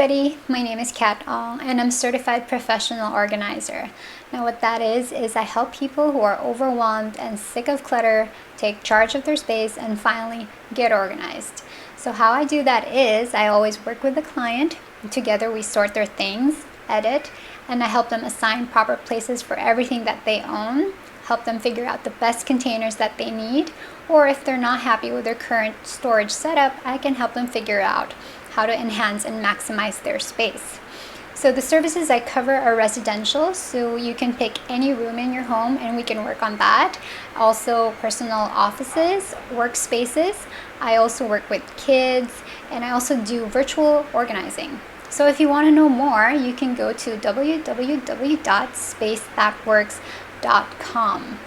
everybody, my name is Kat Ong and I'm certified professional organizer. Now what that is I help people who are overwhelmed and sick of clutter take charge of their space and finally get organized. So how I do that is I always work with the client. Together we sort their things, edit, and I help them assign proper places for everything that they own, help them figure out the best containers that they need, or if they're not happy with their current storage setup, I can help them figure out how to enhance and maximize their space. So the services I cover are residential, so you can pick any room in your home and we can work on that. Also personal offices, workspaces. I also work with kids and I also do virtual organizing. So if you want to know more, you can go to www.spacethatworks.com.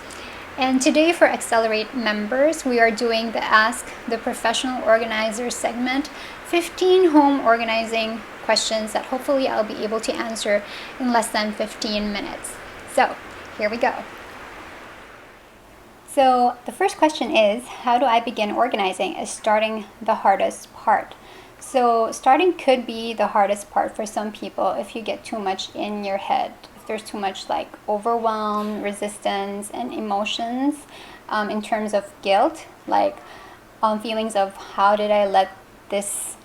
And today for Accelerate members, we are doing the Ask the Professional Organizer segment, 15 home organizing questions that hopefully I'll be able to answer in less than 15 minutes. So here we go. So the first question is, how do I begin organizing? Is starting the hardest part? So starting could be the hardest part for some people if you get too much in your head. If there's too much like overwhelm, resistance, and emotions in terms of guilt, like feelings of how did I let this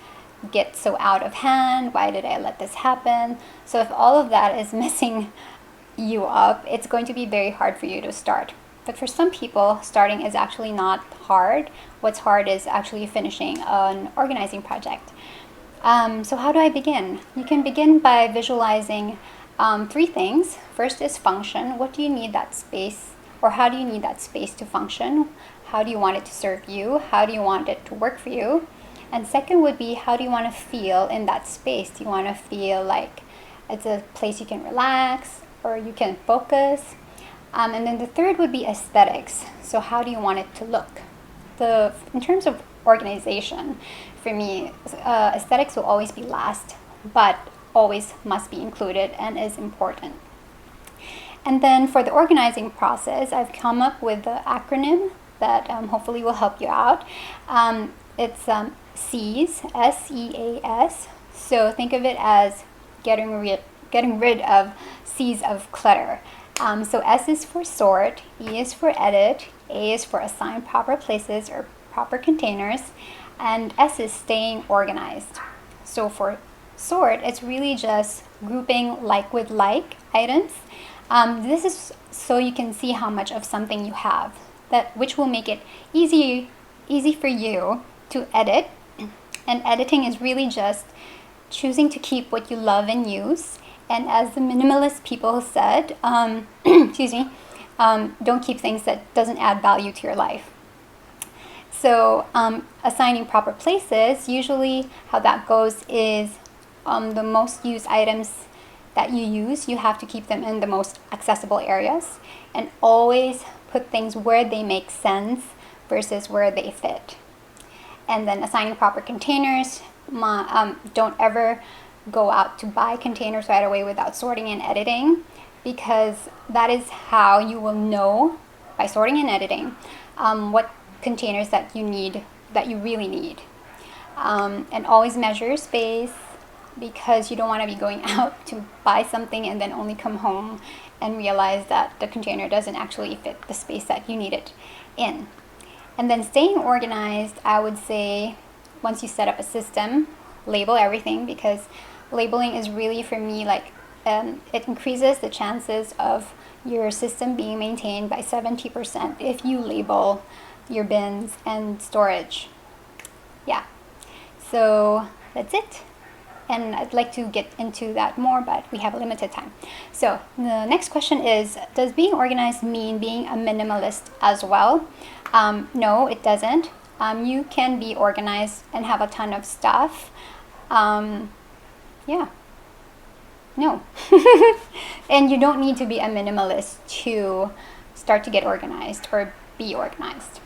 get so out of hand? Why did I let this happen? So if all of that is messing you up, it's going to be very hard for you to start. But for some people, starting is actually not hard. What's hard is actually finishing an organizing project. So how do I begin? You can begin by visualizing three things. First is function. What do you need that space, or how do you need that space to function? How do you want it to serve you? How do you want it to work for you? And second would be, how do you want to feel in that space? Do you want to feel like it's a place you can relax or you can focus? And then the third would be aesthetics. So how do you want it to look? In terms of organization, for me, aesthetics will always be last, but always must be included and is important. And then for the organizing process, I've come up with the acronym that hopefully will help you out. It's C's, S-E-A-S. So think of it as getting rid of C's of clutter. So S is for sort, E is for edit, A is for assign proper places or proper containers, and S is staying organized. So for sort, it's really just grouping like with like items. This is so you can see how much of something you have, which will make it easy for you to edit. And editing is really just choosing to keep what you love and use. And as the minimalist people said, don't keep things that doesn't add value to your life. So assigning proper places, usually how that goes is the most used items that you use, you have to keep them in the most accessible areas and always put things where they make sense versus where they fit. And then assigning proper containers, don't ever go out to buy containers right away without sorting and editing, because that is how you will know by sorting and editing what containers that you really need. And always measure space, because you don't want to be going out to buy something and then only come home and realize that the container doesn't actually fit the space that you need it in. And then staying organized, I would say once you set up a system, label everything, because labeling is really, for me, like it increases the chances of your system being maintained by 70% if you label your bins and storage. Yeah, so that's it. And I'd like to get into that more, but we have a limited time. So the next question is, does being organized mean being a minimalist as well? No, it doesn't. You can be organized and have a ton of stuff. Yeah. No. And you don't need to be a minimalist to start to get organized or be organized.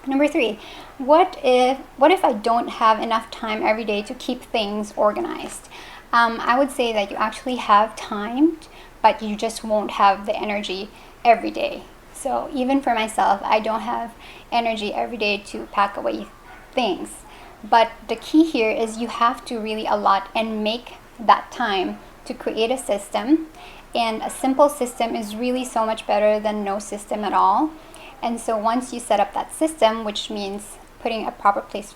Number 3, what if I don't have enough time every day to keep things organized? I would say that you actually have time, but you just won't have the energy every day. So even for myself, I don't have energy every day to pack away things. But the key here is you have to really allot and make that time to create a system. And a simple system is really so much better than no system at all. And so once you set up that system, which means putting a proper place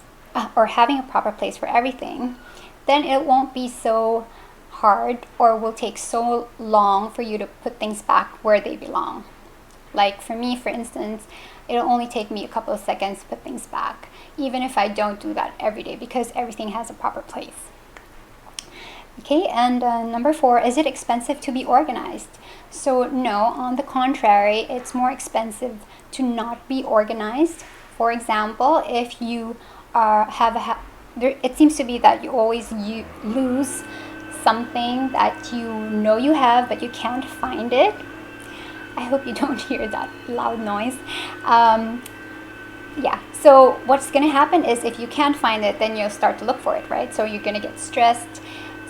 or having a proper place for everything, then it won't be so hard or will take so long for you to put things back where they belong. Like for me, for instance, it'll only take me a couple of seconds to put things back, even if I don't do that every day, because everything has a proper place. Okay, and number 4, is it expensive to be organized? So no, on the contrary, it's more expensive to not be organized. For example, if you it seems to be that you always lose something that you know you have, but you can't find it. I hope you don't hear that loud noise. Yeah, so what's going to happen is if you can't find it, then you'll start to look for it, right? So you're going to get stressed.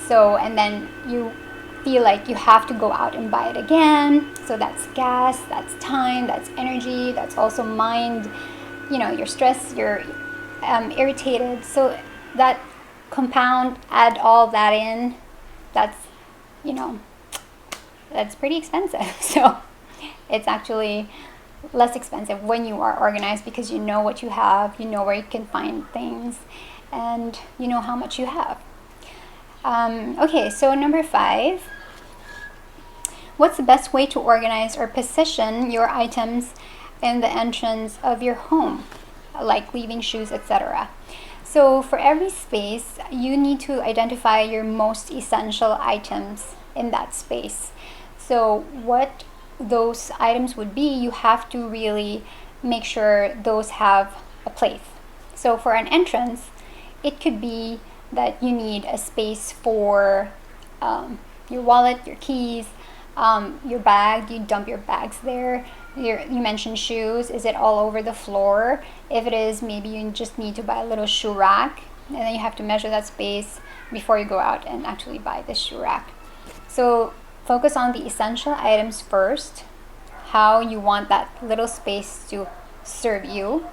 So, and then you feel like you have to go out and buy it again. So that's gas, that's time, that's energy, that's also mind. You know, you're stressed, you're irritated. So that compound, add all that in, that's, you know, that's pretty expensive. So it's actually less expensive when you are organized because you know what you have, you know where you can find things, and you know how much you have. Okay, so number 5, what's the best way to organize or position your items in the entrance of your home, like leaving shoes, etc.? So for every space, you need to identify your most essential items in that space. So what those items would be, you have to really make sure those have a place. So for an entrance, it could be that you need a space for your wallet, your keys, your bag. You dump your bags there. You mentioned shoes. Is it all over the floor? If it is, maybe you just need to buy a little shoe rack, and then you have to measure that space before you go out and actually buy the shoe rack. So focus on the essential items first, how you want that little space to serve you,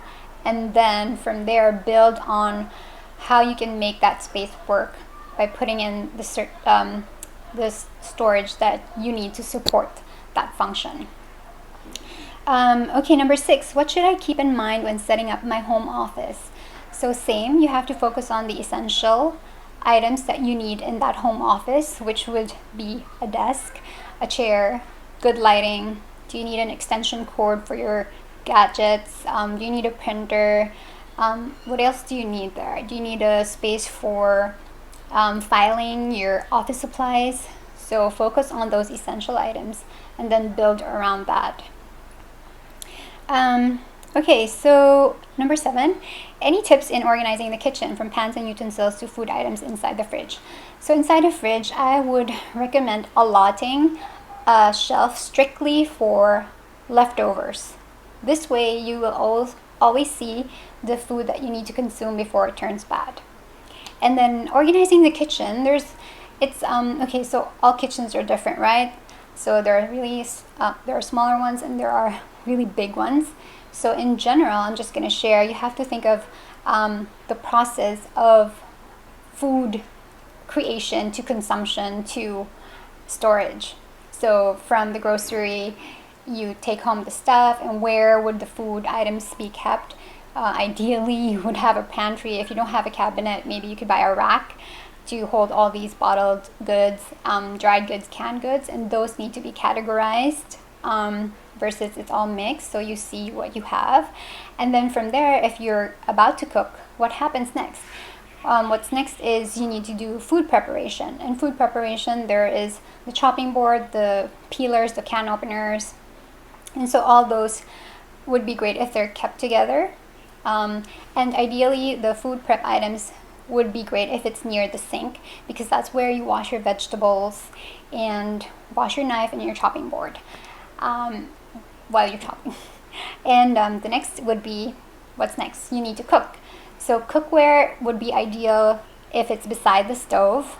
and then from there build on how you can make that space work by putting in the storage that you need to support that function. Okay, number 6, what should I keep in mind when setting up my home office? So same, you have to focus on the essential items that you need in that home office, which would be a desk, a chair, good lighting. Do you need an extension cord for your gadgets? Do you need a printer? What else do you need there? Do you need a space for filing your office supplies? So focus on those essential items and then build around that. Okay, so number 7, any tips in organizing the kitchen, from pans and utensils to food items inside the fridge? So inside the fridge, I would recommend allotting a shelf strictly for leftovers. This way you will always see the food that you need to consume before it turns bad. And then organizing the kitchen, okay, so all kitchens are different, right? So there are smaller ones and there are really big ones. So in general, I'm just going to share, you have to think of the process of food creation to consumption to storage. So from the grocery, you take home the stuff, and where would the food items be kept? Ideally, you would have a pantry. If you don't have a cabinet, maybe you could buy a rack to hold all these bottled goods, dried goods, canned goods, and those need to be categorized versus it's all mixed, so you see what you have. And then from there, if you're about to cook, what happens next? What's next is you need to do food preparation. And food preparation, there is the chopping board, the peelers, the can openers, and so all those would be great if they're kept together. And ideally, the food prep items would be great if it's near the sink, because that's where you wash your vegetables and wash your knife and your chopping board while you're chopping. And the next would be, what's next? You need to cook. So cookware would be ideal if it's beside the stove.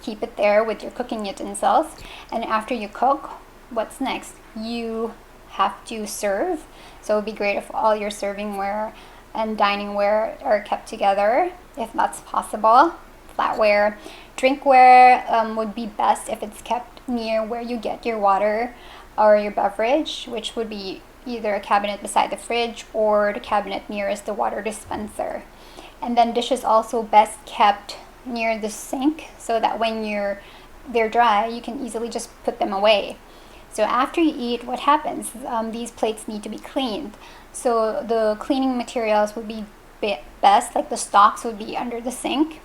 Keep it there with your cooking utensils. And after you cook, what's next? You have to serve. So it would be great if all your servingware and dining ware are kept together if that's possible. Flatware. Drinkware would be best if it's kept near where you get your water or your beverage, which would be either a cabinet beside the fridge or the cabinet nearest the water dispenser. And then dishes also best kept near the sink so that when they're dry, you can easily just put them away. So after you eat, what happens? These plates need to be cleaned. So the cleaning materials would be best, like the stalks would be under the sink.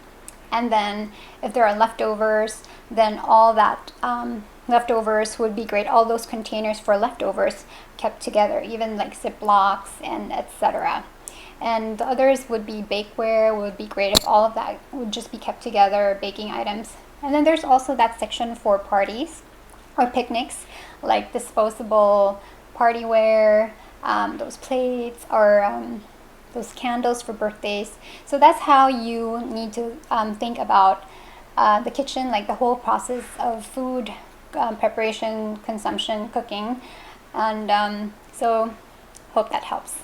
And then if there are leftovers, then all that leftovers would be great. All those containers for leftovers kept together, even like Ziplocs and etc. And the others would be bakeware, would be great if all of that would just be kept together, baking items. And then there's also that section for parties or picnics, like disposable partyware, those plates, or those candles for birthdays. So that's how you need to think about the kitchen, like the whole process of food preparation, consumption, cooking. And so hope that helps.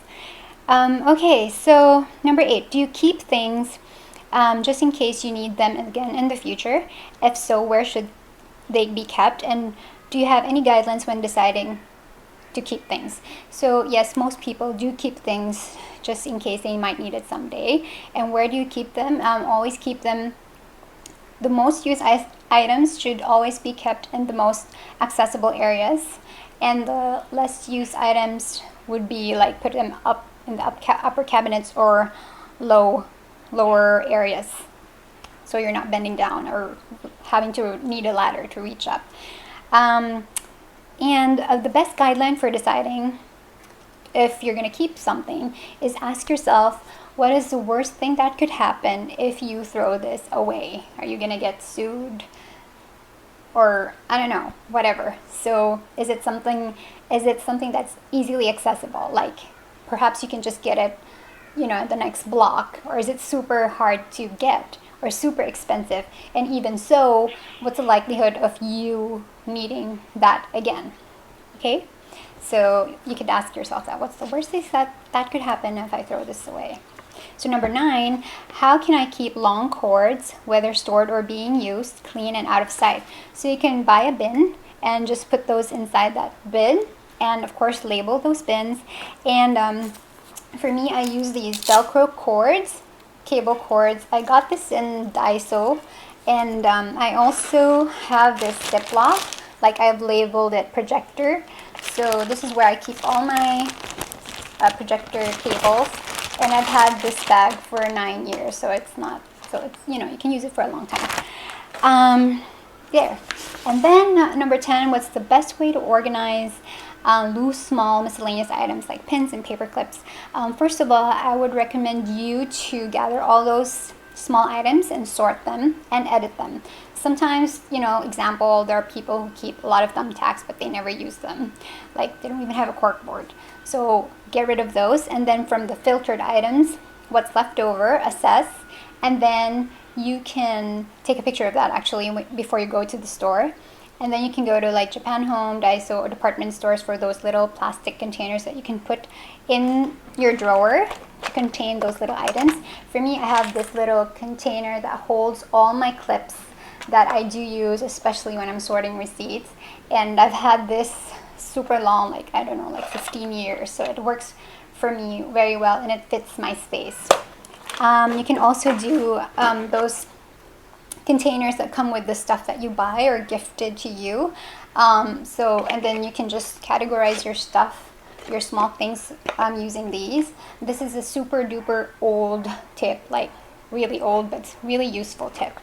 Okay, so number 8, do you keep things just in case you need them again in the future? If so, where should they be kept? And do you have any guidelines when deciding to keep things? So yes, most people do keep things just in case they might need it someday. And where do you keep them? Always keep them. The most used items should always be kept in the most accessible areas, and the less used items would be like put them up in the upper cabinets or lower areas, so you're not bending down or having to need a ladder to reach up. And the best guideline for deciding if you're going to keep something is ask yourself, what is the worst thing that could happen if you throw this away? Are you going to get sued? Or I don't know, whatever. So is it something that's easily accessible? Like perhaps you can just get it, the next block, or is it super hard to get or super expensive? And even so, what's the likelihood of you needing that again? Okay, so you could ask yourself that. What's the worst thing that could happen if I throw this away? So number 9, how can I keep long cords, whether stored or being used, clean and out of sight? So you can buy a bin and just put those inside that bin, and of course label those bins. And for me, I use these Velcro cords, cable cords. I got this in Daiso, and I also have this Ziploc, like I've labeled it projector. So this is where I keep all my projector cables, and I've had this bag for 9 years, so it's you can use it for a long time. There. And then number 10, what's the best way to organize loose, small, miscellaneous items like pins and paper clips? First of all, I would recommend you to gather all those small items and sort them and edit them. Sometimes, example, there are people who keep a lot of thumbtacks, but they never use them. Like they don't even have a cork board. So get rid of those. And then from the filtered items, what's left over, assess. And then you can take a picture of that actually before you go to the store. And then you can go to like Japan Home, Daiso, or department stores for those little plastic containers that you can put in your drawer to contain those little items. For me, I have this little container that holds all my clips that I do use, especially when I'm sorting receipts. And I've had this super long, like 15 years. So it works for me very well, and it fits my space. You can also do those containers that come with the stuff that you buy or gifted to you. And then you can just categorize your stuff, your small things, using these. This is a super duper old tip, like really old, but it's really useful tip.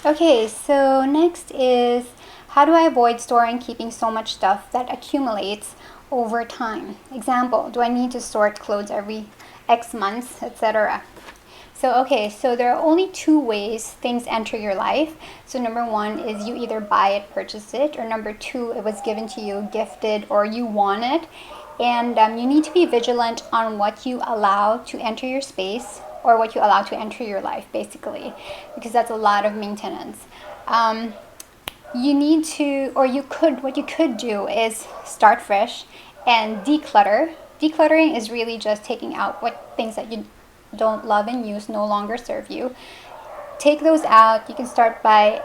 Okay, so next is, how do I avoid storing, keeping so much stuff that accumulates over time? Example, do I need to sort clothes every X months, etc.? So there are only 2 ways things enter your life. So number 1 is you either buy it, purchase it, or number 2, it was given to you, gifted, or you want it. And you need to be vigilant on what you allow to enter your space, or what you allow to enter your life, basically, because that's a lot of maintenance. What you could do is start fresh and declutter decluttering is really just taking out what things that you don't love and use, no longer serve you. Take those out. You can start by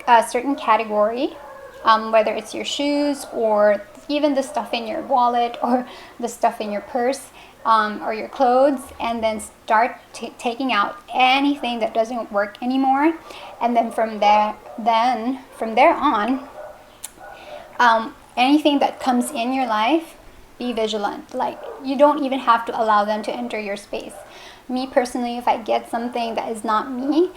a certain category, whether it's your shoes or even the stuff in your wallet or the stuff in your purse, or your clothes, and then start taking out anything that doesn't work anymore. And then from there on, anything that comes in your life, be vigilant. Like, you don't even have to allow them to enter your space. Me personally, if I get something that is not me,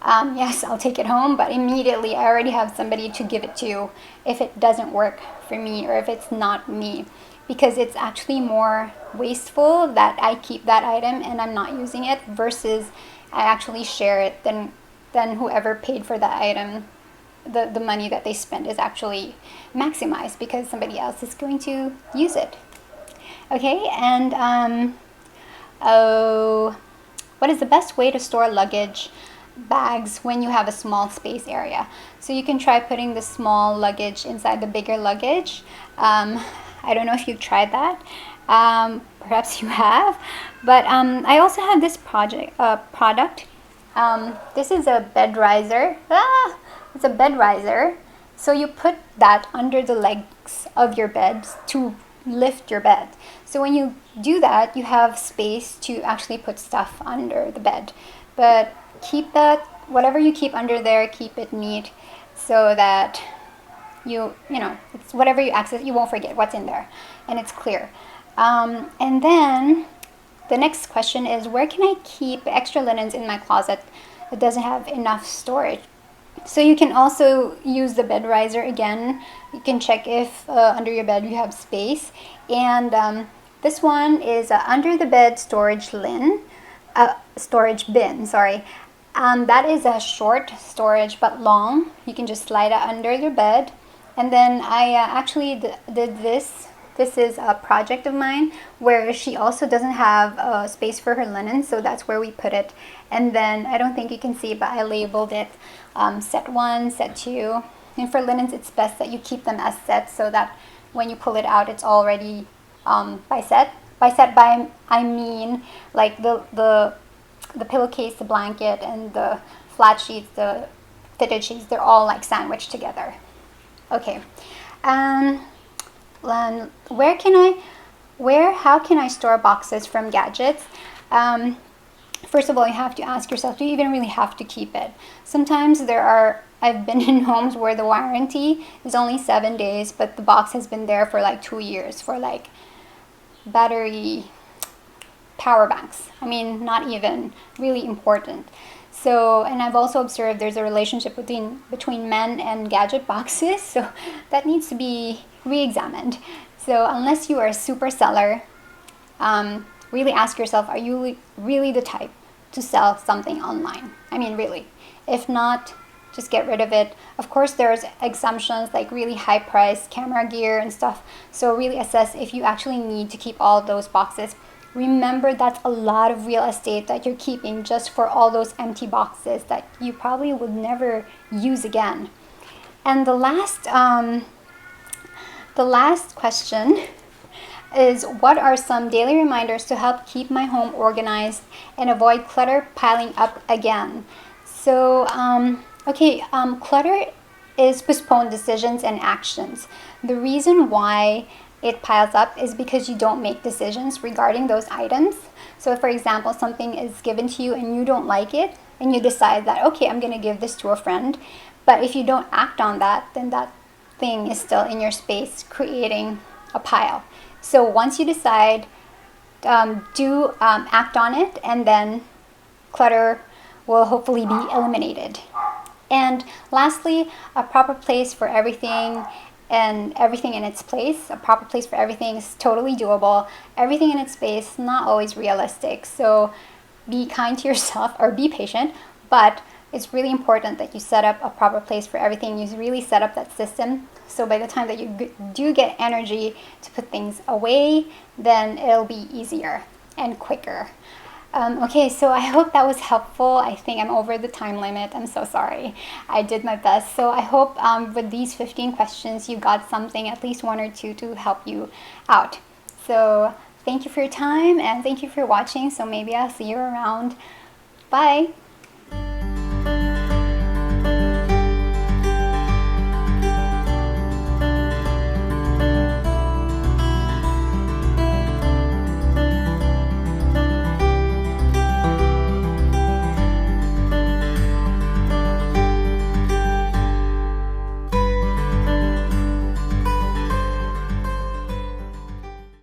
yes, I'll take it home, but immediately I already have somebody to give it to if it doesn't work for me or if it's not me, because it's actually more wasteful that I keep that item and I'm not using it versus I actually share it, then whoever paid for that item, the money that they spend is actually maximized because somebody else is going to use it. Okay, and what is the best way to store luggage bags when you have a small space area? So you can try putting the small luggage inside the bigger luggage. I don't know if you've tried that. Perhaps you have, but I also have this product. This is a bed riser. It's a bed riser. So you put that under the legs of your bed to lift your bed. So when you do that, you have space to actually put stuff under the bed. But keep that, whatever you keep under there, keep it neat so that you know, it's whatever you access, you won't forget what's in there and it's clear. And then the next question is, where can I keep extra linens in my closet that doesn't have enough storage? So you can also use the bed riser again. You can check if under your bed you have space. And this one is under the bed storage bin, sorry. That is a short storage but long. You can just slide it under your bed. And then I actually did this. This is a project of mine where she also doesn't have space for her linen, so that's where we put it. And then I don't think you can see, but I labeled it set 1, set 2. And for linens, it's best that you keep them as sets so that when you pull it out, it's already by set. I mean like the pillowcase, the blanket, and the flat sheets, the fitted sheets, they're all like sandwiched together. Okay. How can I store boxes from gadgets? First of all, you have to ask yourself, do you even really have to keep it? Sometimes I've been in homes where the warranty is only 7 days, but the box has been there for like 2 years for like battery power banks. I mean, not even really important. So, and I've also observed there's a relationship between men and gadget boxes, so that needs to be re-examined. So unless you are a super seller, really ask yourself, are you really the type to sell something online? I mean, really. If not, just get rid of it. Of course, there's exemptions like really high price camera gear and stuff. So really assess if you actually need to keep all those boxes. Remember, that's a lot of real estate that you're keeping just for all those empty boxes that you probably would never use again. And the last question is, what are some daily reminders to help keep my home organized and avoid clutter piling up again? So, clutter is postponed decisions and actions. The reason why it piles up is because you don't make decisions regarding those items. So for example, something is given to you and you don't like it, and you decide that, okay, I'm going to give this to a friend. But if you don't act on that, then that thing is still in your space, creating a pile. So once you decide, act on it, and then clutter will hopefully be eliminated. And lastly, a proper place for everything and everything in its place. A proper place for everything is totally doable. Everything in its space, not always realistic. So be kind to yourself, or be patient, but it's really important that you set up a proper place for everything. You really set up that system. So by the time that you do get energy to put things away, then it'll be easier and quicker. Okay, so I hope that was helpful. I think I'm over the time limit. I'm so sorry. I did my best. So I hope with these 15 questions, you got something, at least one or two, to help you out. So Thank you for your time and thank you for watching. So maybe I'll see you around. Bye.